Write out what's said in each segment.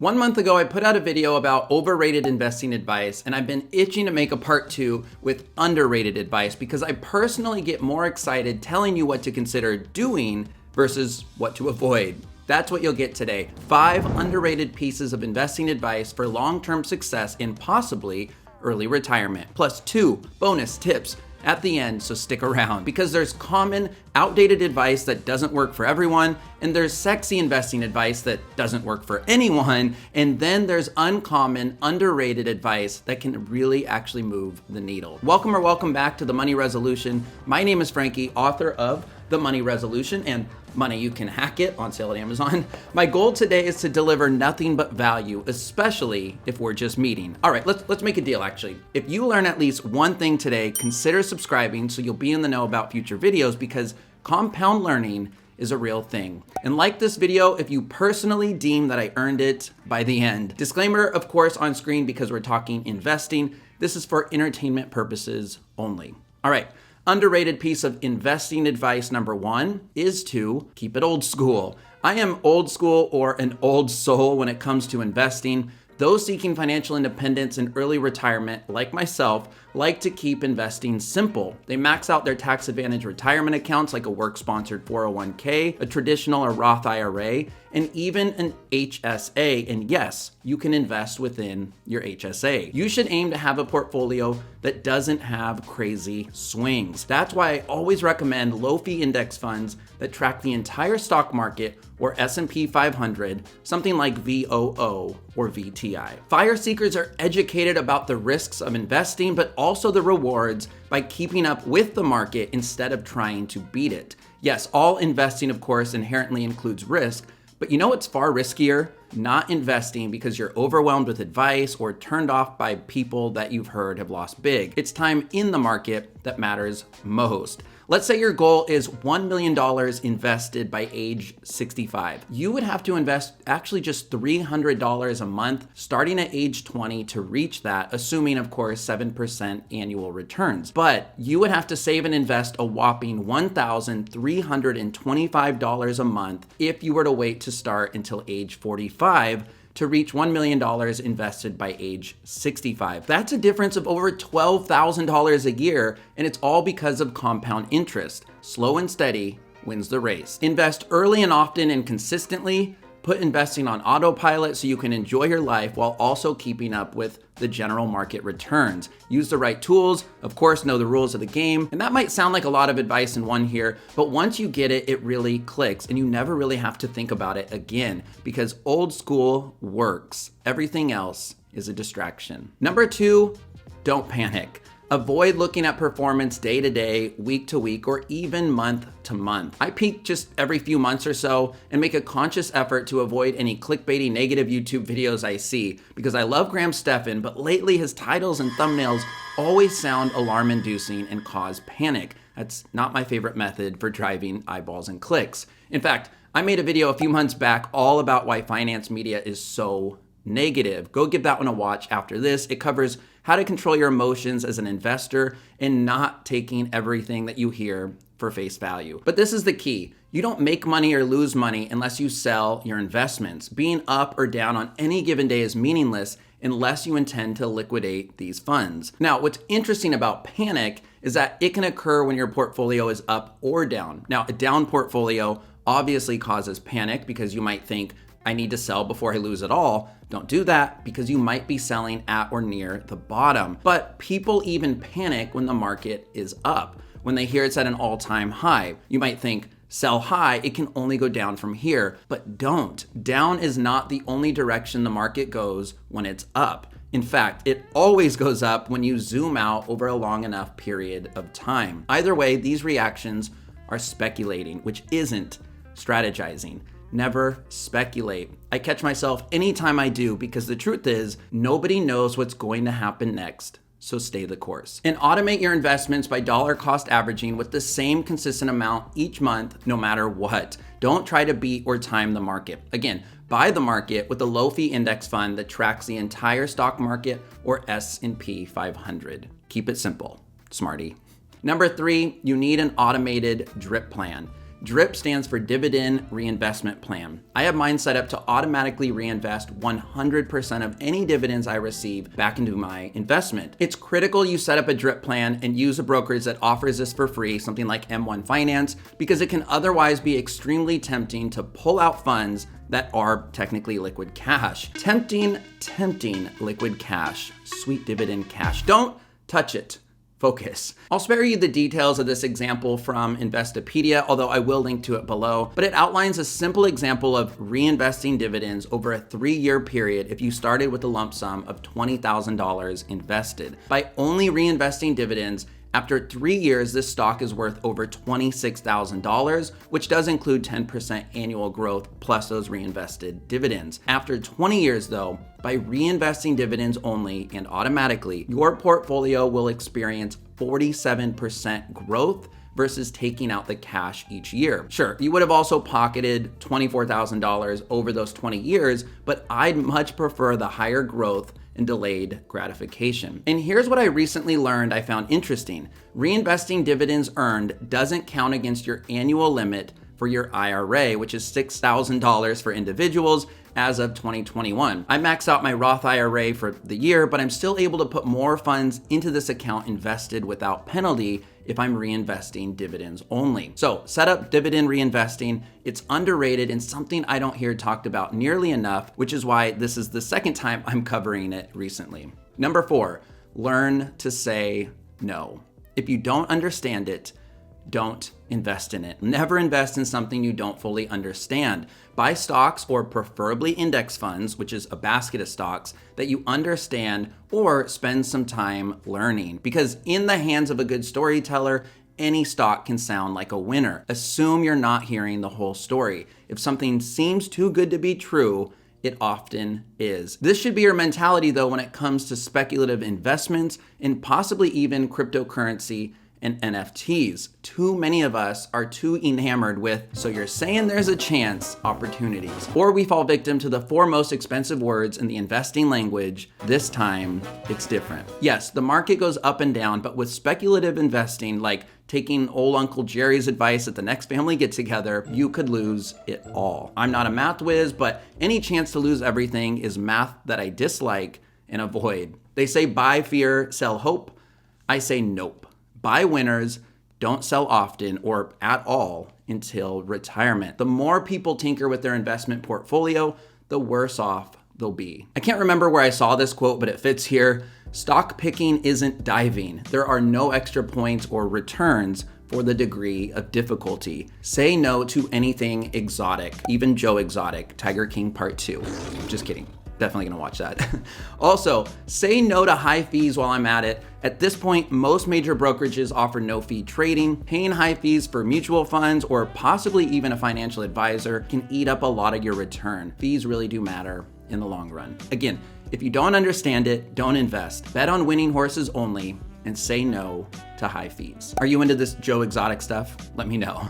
1 month ago, I put out a video about overrated investing advice, and I've been itching to make a part 2 with underrated advice because I personally get more excited telling you what to consider doing versus what to avoid. That's what you'll get today. 5 underrated pieces of investing advice for long-term success in possibly early retirement, plus 2 bonus tips at the end, so stick around because there's common outdated advice that doesn't work for everyone, and there's sexy investing advice that doesn't work for anyone, and then there's uncommon underrated advice that can really actually move the needle. Welcome back to The Money Resolution. My name is Frankie, author of The Money Resolution and Money You Can Hack It, on sale at Amazon. My goal today is to deliver nothing but value, especially if we're just meeting. All right, let's make a deal actually. If you learn at least one thing today, consider subscribing so you'll be in the know about future videos because compound learning is a real thing. And like this video if you personally deem that I earned it by the end. Disclaimer, of course, on screen because we're talking investing. This is for entertainment purposes only. All right. Underrated piece of investing advice number 1 is to keep it old school. I am old school or an old soul when it comes to investing. Those seeking financial independence and early retirement, like myself, like to keep investing simple. They max out their tax advantage retirement accounts like a work-sponsored 401k, a traditional or Roth IRA, and even an HSA. And yes, you can invest within your HSA. You should aim to have a portfolio that doesn't have crazy swings. That's why I always recommend low-fee index funds that track the entire stock market or S&P 500, something like VOO or VTI. Fire seekers are educated about the risks of investing, but also the rewards by keeping up with the market instead of trying to beat it. Yes, all investing, of course, inherently includes risk, but you know what's far riskier? Not investing because you're overwhelmed with advice or turned off by people that you've heard have lost big. It's time in the market that matters most. Let's say your goal is $1 million invested by age 65. You would have to invest actually just $300 a month starting at age 20 to reach that, assuming of course 7% annual returns. But you would have to save and invest a whopping $1,325 a month if you were to wait to start until age 45 to reach $1 million invested by age 65. That's a difference of over $12,000 a year, and it's all because of compound interest. Slow and steady wins the race. Invest early and often and consistently. Put investing on autopilot so you can enjoy your life while also keeping up with the general market returns. Use the right tools, of course, know the rules of the game. And that might sound like a lot of advice in one here, but once you get it, it really clicks and you never really have to think about it again because old school works. Everything else is a distraction. Number 2, don't panic. Avoid looking at performance day to day, week to week, or even month to month. I peek just every few months or so and make a conscious effort to avoid any clickbaity negative YouTube videos I see because I love Graham Stephan, but lately his titles and thumbnails always sound alarm inducing and cause panic. That's not my favorite method for driving eyeballs and clicks. In fact, I made a video a few months back all about why finance media is so negative. Go give that one a watch after this. It covers how to control your emotions as an investor and not taking everything that you hear for face value. But this is the key. You don't make money or lose money unless you sell your investments. Being up or down on any given day is meaningless unless you intend to liquidate these funds. Now, what's interesting about panic is that it can occur when your portfolio is up or down. Now, a down portfolio obviously causes panic because you might think, I need to sell before I lose it all. Don't do that because you might be selling at or near the bottom. But people even panic when the market is up. When they hear it's at an all-time high, you might think, sell high, it can only go down from here. But don't. Down is not the only direction the market goes when it's up. In fact, it always goes up when you zoom out over a long enough period of time. Either way, these reactions are speculating, which isn't strategizing. Never speculate. I catch myself anytime I do because the truth is nobody knows what's going to happen next. So stay the course. And automate your investments by dollar cost averaging with the same consistent amount each month, no matter what. Don't try to beat or time the market. Again, buy the market with a low-fee index fund that tracks the entire stock market or S&P 500. Keep it simple, smarty. Number 3, you need an automated drip plan. DRIP stands for Dividend Reinvestment Plan. I have mine set up to automatically reinvest 100% of any dividends I receive back into my investment. It's critical you set up a DRIP plan and use a brokerage that offers this for free, something like M1 Finance, because it can otherwise be extremely tempting to pull out funds that are technically liquid cash. Tempting liquid cash. Sweet dividend cash. Don't touch it. Focus. I'll spare you the details of this example from Investopedia, although I will link to it below, but it outlines a simple example of reinvesting dividends over a 3-year period if you started with a lump sum of $20,000 invested. By only reinvesting dividends, after 3 years, this stock is worth over $26,000, which does include 10% annual growth plus those reinvested dividends. After 20 years though, by reinvesting dividends only and automatically, your portfolio will experience 47% growth versus taking out the cash each year. Sure, you would have also pocketed $24,000 over those 20 years, but I'd much prefer the higher growth and delayed gratification. And here's what I recently learned I found interesting. Reinvesting dividends earned doesn't count against your annual limit for your IRA, which is $6,000 for individuals as of 2021. I maxed out my Roth IRA for the year, but I'm still able to put more funds into this account invested without penalty if I'm reinvesting dividends only. So set up dividend reinvesting. It's underrated and something I don't hear talked about nearly enough, which is why this is the second time I'm covering it recently. Number 4, learn to say no. If you don't understand it, don't invest in it. Never invest in something you don't fully understand. Buy stocks or preferably index funds, which is a basket of stocks that you understand, or spend some time learning. Because in the hands of a good storyteller, any stock can sound like a winner. Assume you're not hearing the whole story. If something seems too good to be true, it often is. This should be your mentality though when it comes to speculative investments and possibly even cryptocurrency and NFTs. Too many of us are too enamored with, so you're saying there's a chance, opportunities. Or we fall victim to the 4 most expensive words in the investing language. This time, it's different. Yes, the market goes up and down, but with speculative investing, like taking old Uncle Jerry's advice at the next family get together, you could lose it all. I'm not a math whiz, but any chance to lose everything is math that I dislike and avoid. They say buy fear, sell hope. I say nope. Buy winners, don't sell often or at all until retirement. The more people tinker with their investment portfolio, the worse off they'll be. I can't remember where I saw this quote, but it fits here. Stock picking isn't diving. There are no extra points or returns for the degree of difficulty. Say no to anything exotic, even Joe Exotic, Tiger King Part 2. Just kidding. Definitely gonna watch that. Also, say no to high fees while I'm at it. At this point, most major brokerages offer no fee trading. Paying high fees for mutual funds or possibly even a financial advisor can eat up a lot of your return. Fees really do matter in the long run. Again, if you don't understand it, don't invest. Bet on winning horses only and say no to high fees. Are you into this Joe Exotic stuff? Let me know.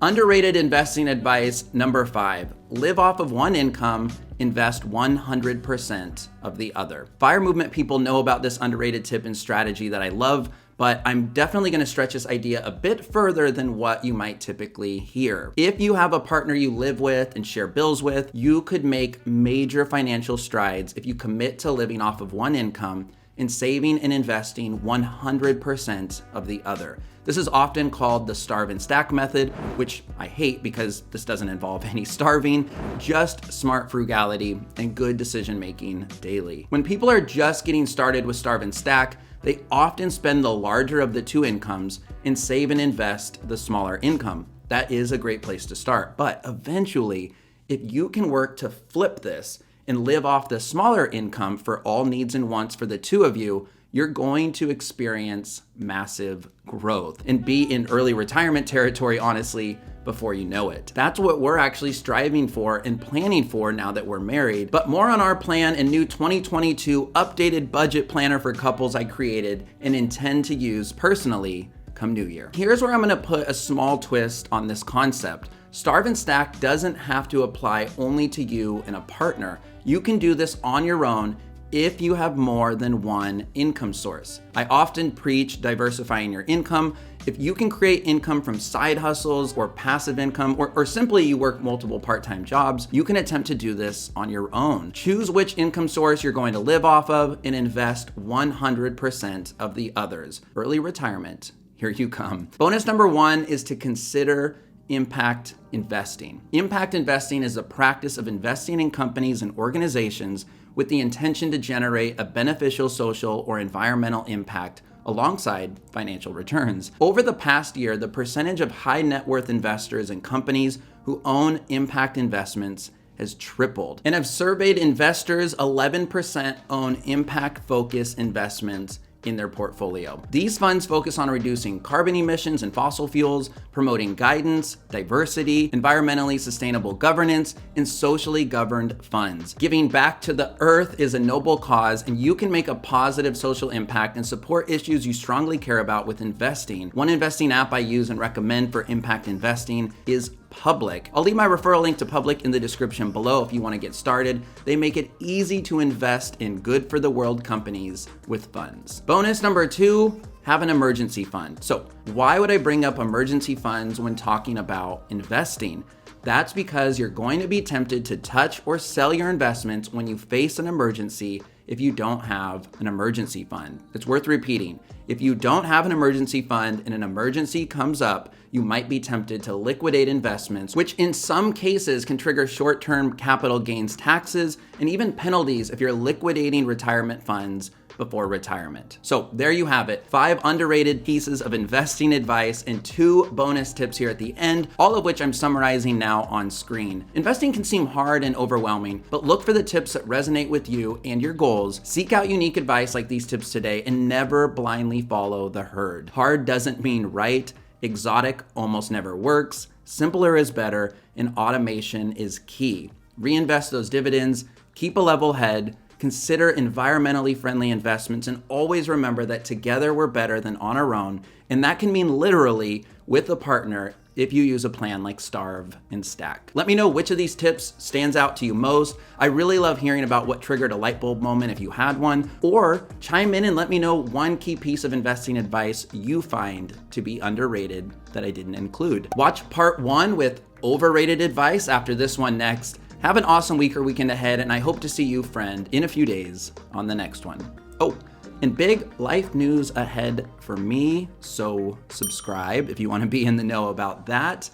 Underrated investing advice number 5, live off of one income, invest 100% of the other. Fire movement people know about this underrated tip and strategy that I love, but I'm definitely gonna stretch this idea a bit further than what you might typically hear. If you have a partner you live with and share bills with, you could make major financial strides if you commit to living off of one income and saving and investing 100% of the other. This is often called the starve and stack method, which I hate because this doesn't involve any starving, just smart frugality and good decision making daily. When people are just getting started with starve and stack, they often spend the larger of the 2 incomes and save and invest the smaller income. That is a great place to start, but eventually, if you can work to flip this and live off the smaller income for all needs and wants for the 2 of you, you're going to experience massive growth and be in early retirement territory, honestly, before you know it. That's what we're actually striving for and planning for now that we're married. But more on our plan and new 2022 updated budget planner for couples I created and intend to use personally come New Year. Here's where I'm gonna put a small twist on this concept. Starve and stack doesn't have to apply only to you and a partner. You can do this on your own if you have more than one income source. I often preach diversifying your income. If you can create income from side hustles or passive income, or simply you work multiple part-time jobs, you can attempt to do this on your own. Choose which income source you're going to live off of and invest 100% of the others. Early retirement, here you come. Bonus number 1 is to consider impact investing. Impact investing is the practice of investing in companies and organizations with the intention to generate a beneficial social or environmental impact alongside financial returns. Over the past year, the percentage of high net worth investors and companies who own impact investments has tripled. And I've surveyed investors, 11% own impact-focused investments in their portfolio. These funds focus on reducing carbon emissions and fossil fuels, promoting guidance, diversity, environmentally sustainable governance, and socially governed funds. Giving back to the earth is a noble cause, and you can make a positive social impact and support issues you strongly care about with investing. One investing app I use and recommend for impact investing is Public. I'll leave my referral link to Public in the description below if you want to get started. They make it easy to invest in good for the world companies with funds. Bonus number 2, have an emergency fund. So why would I bring up emergency funds when talking about investing? That's because you're going to be tempted to touch or sell your investments when you face an emergency if you don't have an emergency fund. It's worth repeating. If you don't have an emergency fund and an emergency comes up, you might be tempted to liquidate investments, which in some cases can trigger short-term capital gains taxes and even penalties if you're liquidating retirement funds before retirement. So there you have it, 5 underrated pieces of investing advice and 2 bonus tips here at the end, all of which I'm summarizing now on screen. Investing can seem hard and overwhelming, but look for the tips that resonate with you and your goals. Seek out unique advice like these tips today and never blindly follow the herd. Hard doesn't mean right, exotic almost never works, simpler is better, and automation is key. Reinvest those dividends, keep a level head, consider environmentally friendly investments, and always remember that together we're better than on our own. And that can mean literally with a partner if you use a plan like Starve and Stack. Let me know which of these tips stands out to you most. I really love hearing about what triggered a light bulb moment if you had one, or chime in and let me know one key piece of investing advice you find to be underrated that I didn't include. Watch part 1 with overrated advice after this one next. Have an awesome week or weekend ahead, and I hope to see you, friend, in a few days on the next one. Oh, and big life news ahead for me, so subscribe if you want to be in the know about that.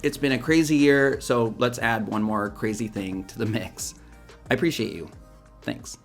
It's been a crazy year, so let's add one more crazy thing to the mix. I appreciate you. Thanks.